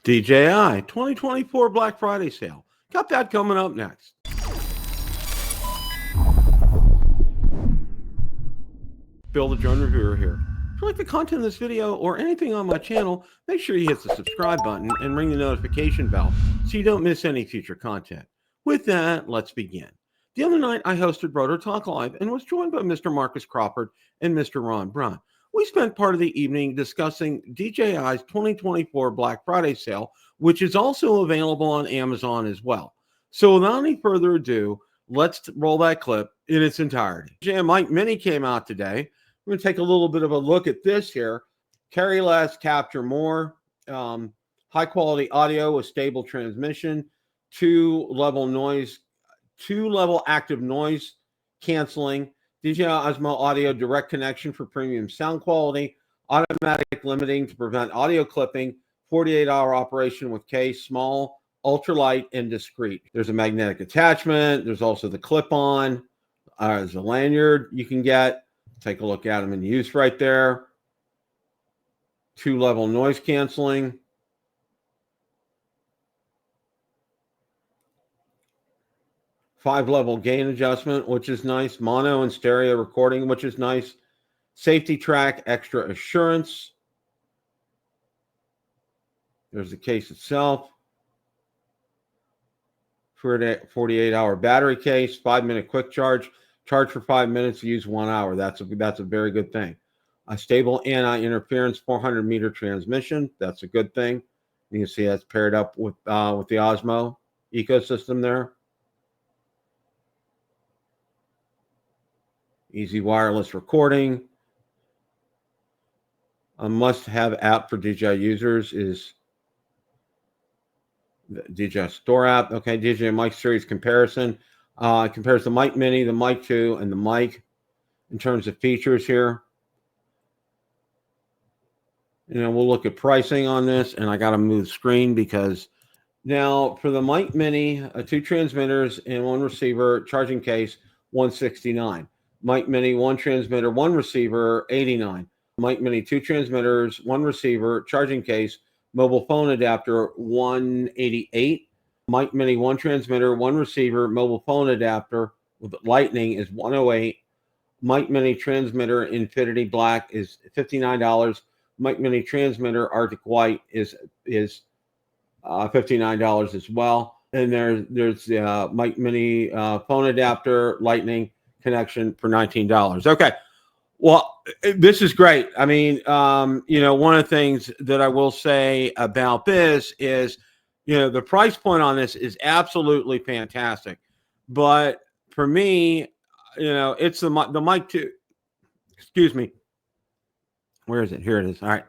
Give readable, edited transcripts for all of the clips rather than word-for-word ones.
DJI 2024 Black Friday sale. Got that coming up next. Bill the Drone Reviewer here. If you like the content of this video or anything on my channel, make sure you hit the subscribe button and ring the notification bell so you don't miss any future content. With that, let's begin. The other night, I hosted Broder Talk Live and was joined by Mr. Marcus Crawford and Mr. Ron Braun. We spent part of the evening discussing DJI's 2024 Black Friday sale, which is also available on Amazon as well. So without any further ado, let's roll that clip in its entirety. DJI Mini came out today. We're going to take a little bit of a look at this here. Carry less, capture more. High quality audio with stable transmission. Two-level active noise canceling. DJI Osmo Audio direct connection for premium sound quality. Automatic limiting to prevent audio clipping. 48-hour operation with case, small, ultralight, and discreet. There's a magnetic attachment. There's also the clip-on. There's a lanyard you can get. Take a look at them in use right there. Two-level noise canceling. Five-level gain adjustment, which is nice. Mono and stereo recording, which is nice. Safety track, extra assurance. There's the case itself. 48-hour battery case, 5-minute quick charge. Charge for 5 minutes, use 1 hour. That's a very good thing. A stable anti-interference 400-meter transmission. That's a good thing. You can see that's paired up with the Osmo ecosystem there. Easy wireless recording. A must-have app for DJI users is the DJI Store app. Okay, DJI Mic Series comparison. It compares the Mic Mini, the Mic 2, and the Mic in terms of features here. We'll look at pricing on this, and I got to move screen because now for the Mic Mini, 2 transmitters and 1 receiver, charging case, $169. Mic Mini, 1 transmitter, 1 receiver, $89. Mic Mini, 2 transmitters, 1 receiver, charging case, mobile phone adapter, $188. Mic Mini, 1 transmitter, 1 receiver, mobile phone adapter with lightning is $108. Mic Mini transmitter Infinity Black is $59. Mic Mini transmitter Arctic White is $59 as well. And there's the Mic Mini phone adapter lightning connection for $19. Okay. Well, this is great. I mean, one of the things that I will say about this is, the price point on this is absolutely fantastic. But for me, it's the Mic 2. Excuse me. Where is it? Here it is. All right.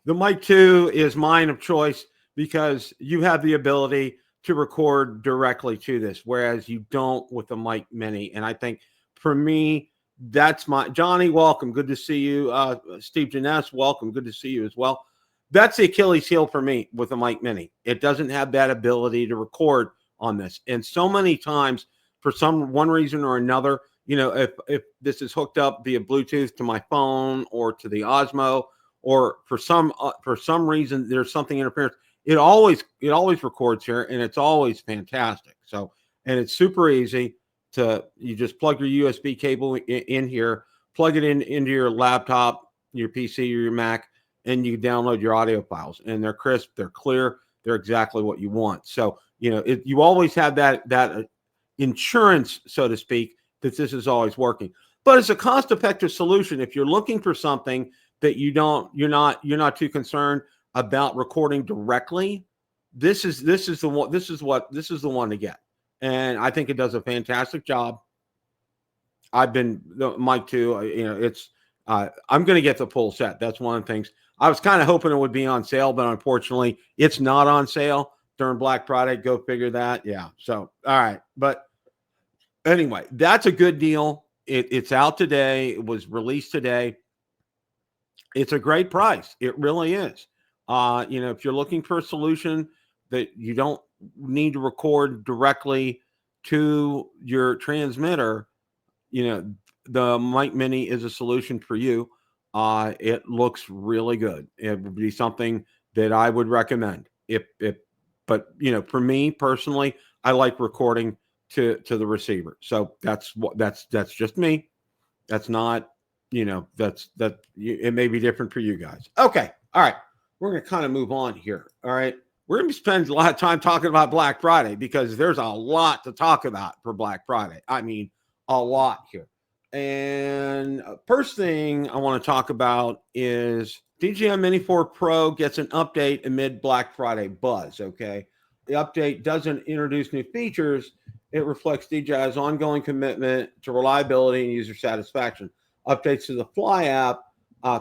The Mic 2 is mine of choice because you have the ability to record directly to this, whereas you don't with the Mic Mini. And I think for me, that's Johnny, welcome. Good to see you. Steve Janess, welcome. Good to see you as well. That's the Achilles heel for me with the Mic Mini. It doesn't have that ability to record on this. And so many times, for one reason or another, if this is hooked up via Bluetooth to my phone or to the Osmo, or for some reason there's something interference, it always records here, and it's always fantastic. So, and it's super easy you just plug your USB cable in here, plug it into your laptop, your PC, or your Mac, and you download your audio files, and they're crisp, they're clear, they're exactly what you want. So, you always have that insurance, so to speak, that this is always working. But it's a cost-effective solution if you're looking for something that you're not too concerned about recording directly. This is the one to get. And I think it does a fantastic job. The Mic 2, I'm going to get the full set. That's one of the things. I was kind of hoping it would be on sale, but unfortunately, it's not on sale during Black Friday. Go figure that. Yeah. So, all right. But anyway, that's a good deal. It's out today. It was released today. It's a great price. It really is. If you're looking for a solution that you don't need to record directly to your transmitter, the Mic Mini is a solution for you. It looks really good. It would be something that I would recommend. but for me personally, I like recording to the receiver. So that's just me. That's not, it may be different for you guys. Okay. All right. We're going to kind of move on here. All right. We're going to spend a lot of time talking about Black Friday because there's a lot to talk about for Black Friday. I mean, a lot here. And first thing I want to talk about is DJI Mini 4 Pro gets an update amid Black Friday buzz. Okay. The update doesn't introduce new features. It reflects DJI's ongoing commitment to reliability and user satisfaction. Updates to the Fly app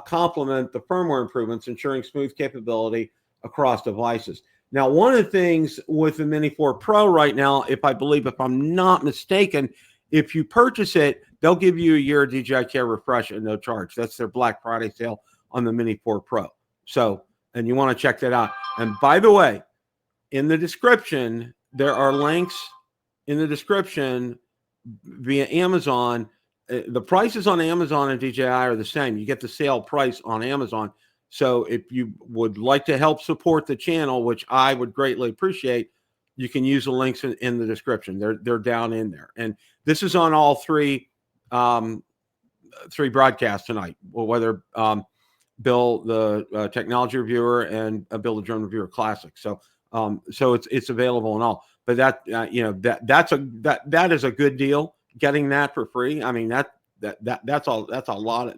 complement the firmware improvements, ensuring smooth capability across devices. Now, one of the things with the Mini 4 Pro right now, if I'm not mistaken, if you purchase it, they'll give you a year of DJI Care refresh at no charge. That's their Black Friday sale on the Mini 4 Pro. So, and you want to check that out. And by the way, in the description, there are links in the description via Amazon. The prices on Amazon and DJI are the same. You get the sale price on Amazon. So if you would like to help support the channel, which I would greatly appreciate, you can use the links in the description. They're down in there. And this is on all three broadcasts tonight, whether Bill, the technology reviewer, and Bill, the drone reviewer classic. So it's available and all. But that is a good deal. Getting that for free. I mean, that's a lot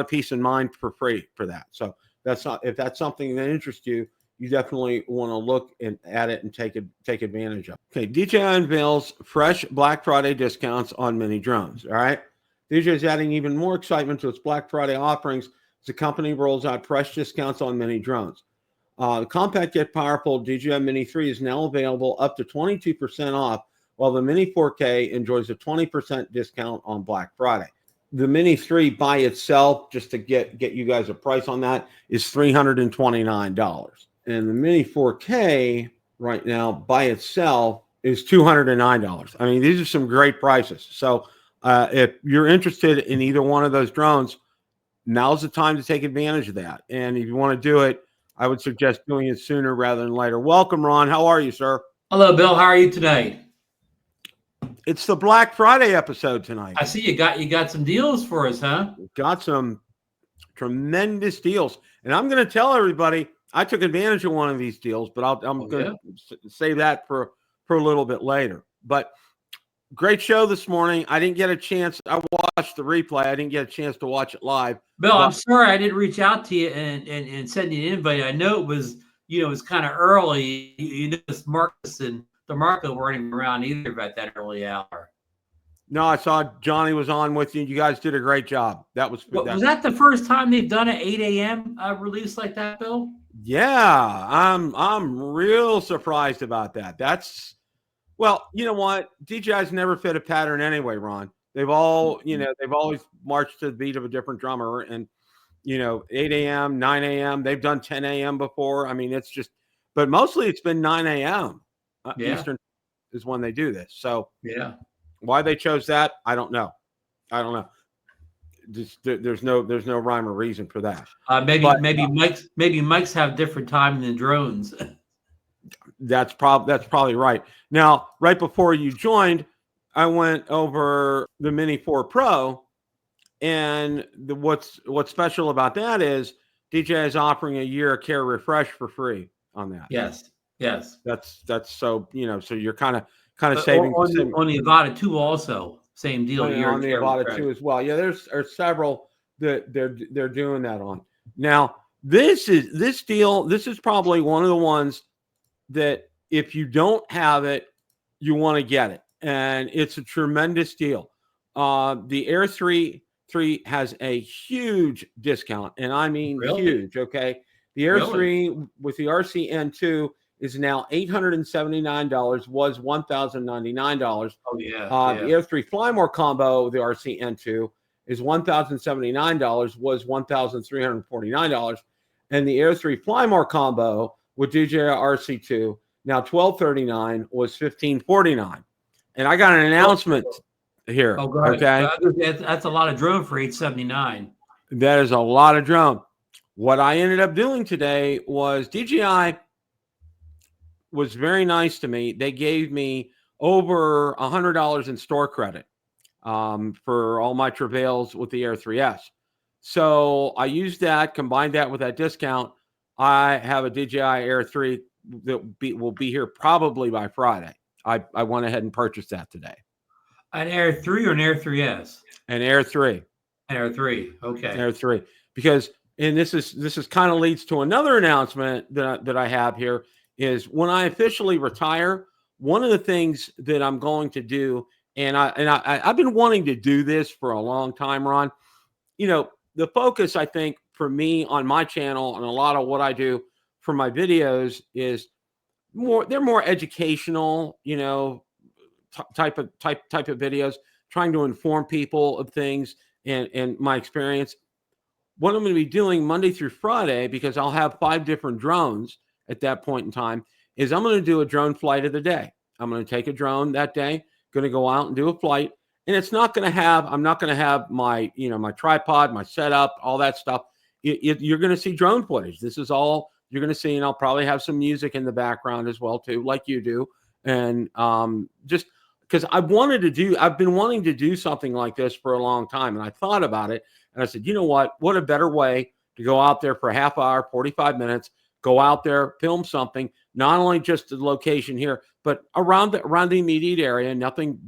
of peace of mind for free for that. So if that's something that interests you, you definitely want to look at it and take advantage of. Okay, DJI unveils fresh Black Friday discounts on mini drones. All right, DJI is adding even more excitement to its Black Friday offerings as the company rolls out fresh discounts on mini drones. The compact yet powerful DJI Mini 3 is now available up to 22% off, while the Mini 4K enjoys a 20% discount on Black Friday. The Mini 3 by itself, just to get you guys a price on that, is $329. And the Mini 4K right now by itself is $209. I mean, these are some great prices. So if you're interested in either one of those drones, now's the time to take advantage of that. And if you want to do it, I would suggest doing it sooner rather than later. Welcome, Ron. How are you, sir? Hello, Bill. How are you tonight? It's the Black Friday episode tonight. I see you got some deals for us, huh? Got some tremendous deals. And I'm going to tell everybody I took advantage of one of these deals, but I'm going to save that for a little bit later. But great show this morning. I didn't get a chance. I watched the replay. I didn't get a chance to watch it live. Bill, I'm sorry I didn't reach out to you and send you an invite. I know it was, it was kind of early. Marcus and DeMarco weren't even around either at that early hour. No, I saw Johnny was on with you. You guys did a great job. Was that the first time they've done an 8 a.m. Release like that, Bill? Yeah, I'm real surprised about that. Well, you know what? DJI's never fit a pattern anyway, Ron. They've always marched to the beat of a different drummer, and 8 a.m., 9 a.m. They've done 10 a.m. before. I mean, but mostly it's been 9 a.m. Eastern is when they do this. So why they chose that, I don't know. There's no rhyme or reason for that. Maybe mics have different time than drones. That's probably right. Now, right before you joined, I went over the Mini 4 Pro, and what's special about that is DJI is offering a year of care refresh for free on that. Yes. That's so so you're kind of saving on the Avata 2 also. Same deal. On the Avata 2 as well. Yeah, there's several that they're doing that on. Now, this deal. This is probably one of the ones that if you don't have it, you want to get it, and it's a tremendous deal. The Air 3 has a huge discount, and I mean huge. Okay, the Air 3 with the RC-N2 is now $879. Was $1,099. Oh yeah. The Air 3 Fly More combo, the RC-N2, is $1,079. Was $1,349, and the Air 3 Fly More combo with DJI RC2, now $1,239, was $1,549. And I got an announcement here. Oh, okay, that's a lot of drone for $879. That is a lot of drone. what I ended up doing today was DJI was very nice to me. They gave me over $100 in store credit for all my travails with the Air 3S. So I used that, combined that with that discount. I have a DJI Air 3 that will be here probably by Friday. I went ahead and purchased that today. An Air 3 or an Air 3S? An Air 3. An Air 3. Okay. Air 3. Because, and this is kind of leads to another announcement that I have here, is when I officially retire, one of the things that I'm going to do, and I've been wanting to do this for a long time, Ron. You know, the focus, I think, for me on my channel and a lot of what I do for my videos is they're more educational, you know, type of videos, trying to inform people of things and my experience. What I'm going to be doing Monday through Friday, because I'll have 5 different drones at that point in time, is I'm going to do a drone flight of the day. I'm going to take a drone that day, going to go out and do a flight. And it's not going to have, I'm not going to have my, you know, my tripod, my setup, all that stuff. You're going to see drone footage. This is all you're going to see. And I'll probably have some music in the background as well, too, like you do. And just because I've been wanting to do something like this for a long time. And I thought about it and I said, you know what a better way to go out there for a half hour, 45 minutes, go out there, film something, not only just the location here, but around the immediate area, nothing,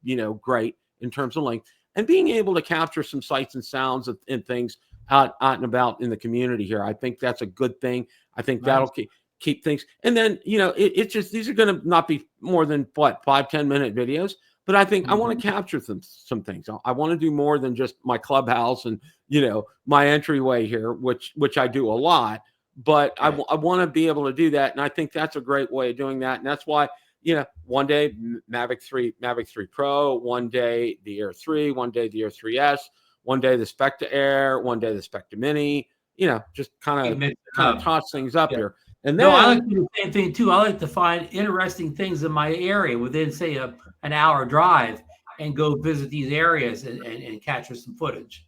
you know, great in terms of length, and being able to capture some sights and sounds and things out and about in the community here. I think that's a good thing. I think that'll keep things. And then, you know, it's just, these are going to not be more than 5-10 minute videos, but I think I want to capture some things. I want to do more than just my clubhouse and, you know, my entryway here, which I do a lot, but I want to be able to do that. And I think that's a great way of doing that. And that's why, you know, one day Mavic 3 Pro, one day the Air 3, one day the Air 3S, one day the Spectre Air, one day the Spectre Mini, you know, just kind of toss things up here. And then I like to do the same thing too. I like to find interesting things in my area within, say, an hour drive, and go visit these areas and capture some footage.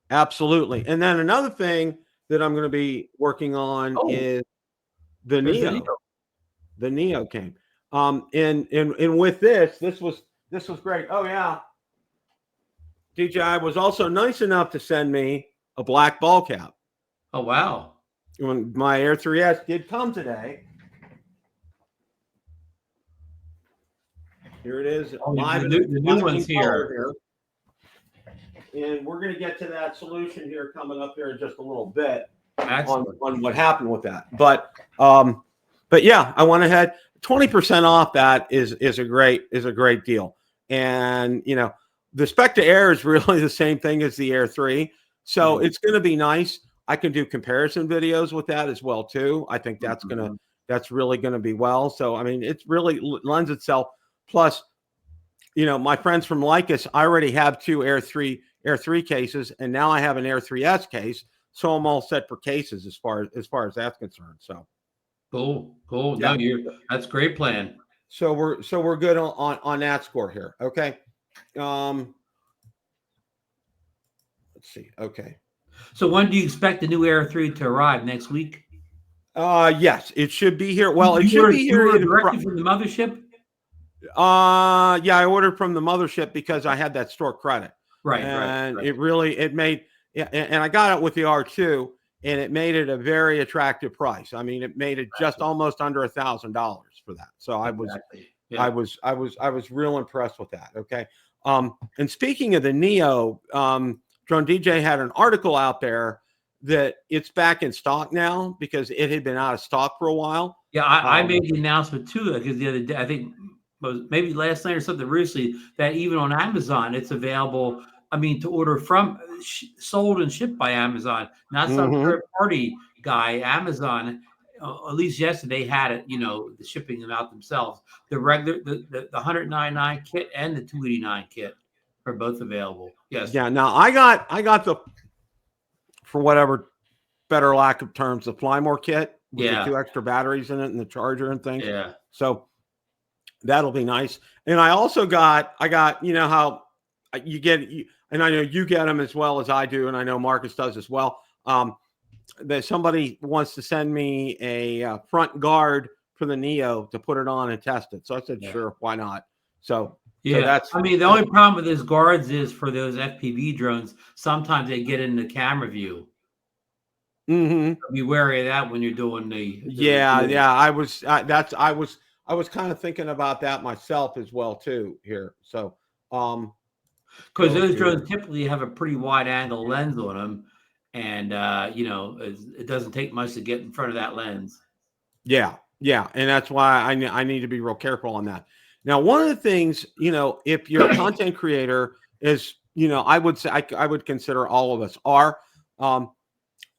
Absolutely. And then another thing that I'm going to be working on is the Neo. The Neo came. And with this was great. Oh yeah. DJI was also nice enough to send me a black ball cap. Oh wow. When my Air 3S did come today. Here it is. Oh, the new one's here. And we're going to get to that solution here coming up here in just a little bit on what happened with that. But yeah, I went ahead. 20% off that is a great deal. And you know, the Spectre Air is really the same thing as the Air 3. So it's going to be nice. I can do comparison videos with that as well too. I think that's really going to be well. So I mean, it really lends itself. Plus, you know, my friends from Lycus, I already have 2 Air 3 cases, and now I have an Air 3S case. So I'm all set for cases as far as that's concerned. So cool. Yeah. No, that's a great plan. So we're good on that score here. Okay. Let's see. Okay. So when do you expect the new Air 3 to arrive? Next week? Yes, it should be here. Well, it should be here directly from the mothership. Yeah, I ordered from the mothership because I had that store credit. Right. And it made, and I got it with the R2, and it made it a very attractive price. I mean, it made it just almost under $1,000 for that. So I was real impressed with that. Okay. And speaking of the Neo, Drone DJ had an article out there that it's back in stock now because it had been out of stock for a while. Yeah, I made the announcement too, because the other day, I think maybe last night or something recently, that even on Amazon it's available. I mean, to order from, sold and shipped by Amazon, not some third party guy. Amazon, at least yesterday, had it. You know, the shipping them out themselves. The regular, the $199 kit and the $289 kit are both available. Yes. Yeah. Now I got the, for whatever better lack of terms, the Flymore kit with the 2 extra batteries in it and the charger and things. Yeah. So that'll be nice. And I also got, you know how you get, and I know you get them as well as I do, and I know Marcus does as well. that somebody wants to send me a front guard for the Neo to put it on and test it. So I said, sure, why not? So that's. I mean, the only problem with those guards is for those FPV drones. Sometimes they get in the camera view. Be wary of that when you're doing the I was I was kind of thinking about that myself as well too here. So because those drones typically have a pretty wide angle lens on them, and it doesn't take much to get in front of that lens. Yeah, and that's why I need to be real careful on that. Now, one of the things, if you're a content creator is, I would say I would consider all of us are.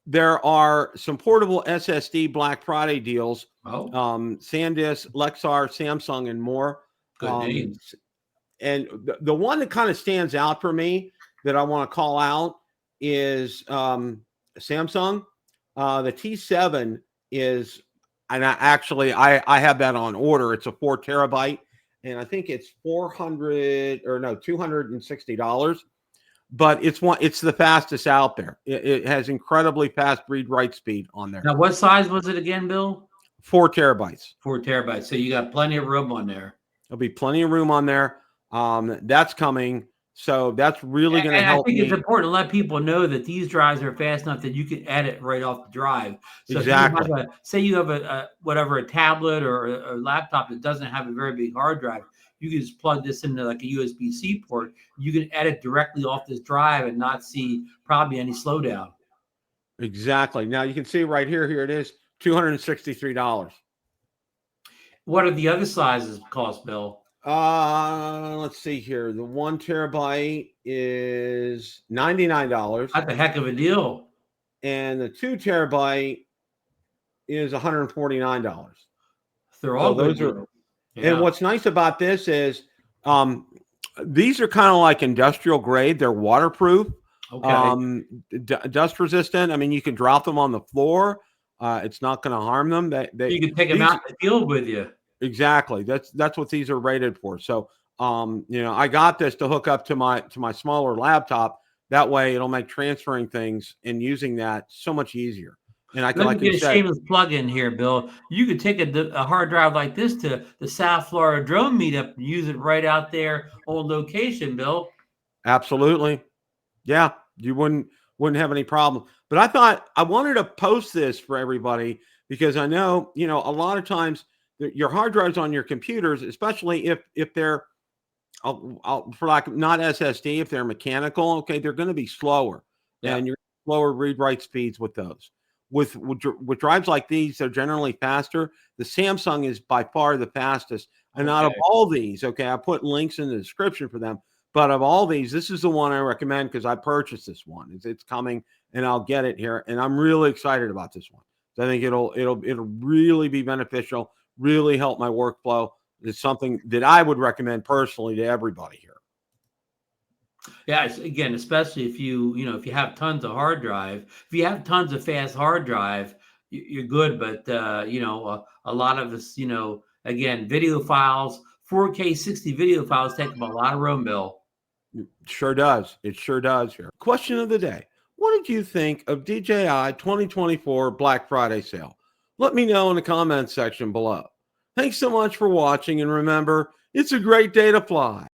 There are some portable SSD Black Friday deals. SanDisk, Lexar, Samsung, and more. Good names. And the one that kind of stands out for me that I want to call out is Samsung. The T7 is, and I have that on order. It's a 4 terabyte, and I think it's $260. But it's the fastest out there. It has incredibly fast read-write speed on there. Now, what size was it again, Bill? 4 terabytes. 4 terabytes. So you got plenty of room on there. There'll be plenty of room on there. That's coming. So that's really going to help me. I think it's important to let people know that these drives are fast enough that you can edit right off the drive. So exactly. Say you have a tablet or a laptop that doesn't have a very big hard drive. You can just plug this into like a USB-C port. You can edit directly off this drive and not see probably any slowdown. Exactly. Now you can see right here. Here it is, $263. What are the other sizes cost, Bill? Let's see here. The 1 terabyte is $99. That's a heck of a deal. And the 2 terabyte is $149. They're all those are. Yeah. And what's nice about this is these are kind of like industrial grade. They're waterproof, dust resistant. I mean, you can drop them on the floor. It's not going to harm them. You can take them out in the field with you. Exactly. That's what these are rated for. So, I got this to hook up to my smaller laptop. That way it'll make transferring things and using that so much easier. And I can Let me get a shameless plug in here, Bill. You could take a hard drive like this to the South Florida drone meetup and use it right out there on location, Bill. Absolutely. Yeah, you wouldn't have any problem. But I thought I wanted to post this for everybody because I know, a lot of times your hard drives on your computers, especially if they're for like not SSD, if they're mechanical, okay, they're going to be slower. Yeah. And you're slower read-write speeds with those. With drives like these, they're generally faster. The Samsung is by far the fastest. And out of all these, I put links in the description for them. But of all these, this is the one I recommend because I purchased this one. It's coming, and I'll get it here. And I'm really excited about this one. So I think it'll really be beneficial, really help my workflow. It's something that I would recommend personally to everybody here. Yeah, again, especially if you have tons of hard drive, if you have tons of fast hard drive, you're good. But a lot of this, again, video files, 4K 60 video files take up a lot of room, Bill. It sure does. It sure does here. Question of the day. What did you think of DJI 2024 Black Friday sale? Let me know in the comments section below. Thanks so much for watching. And remember, it's a great day to fly.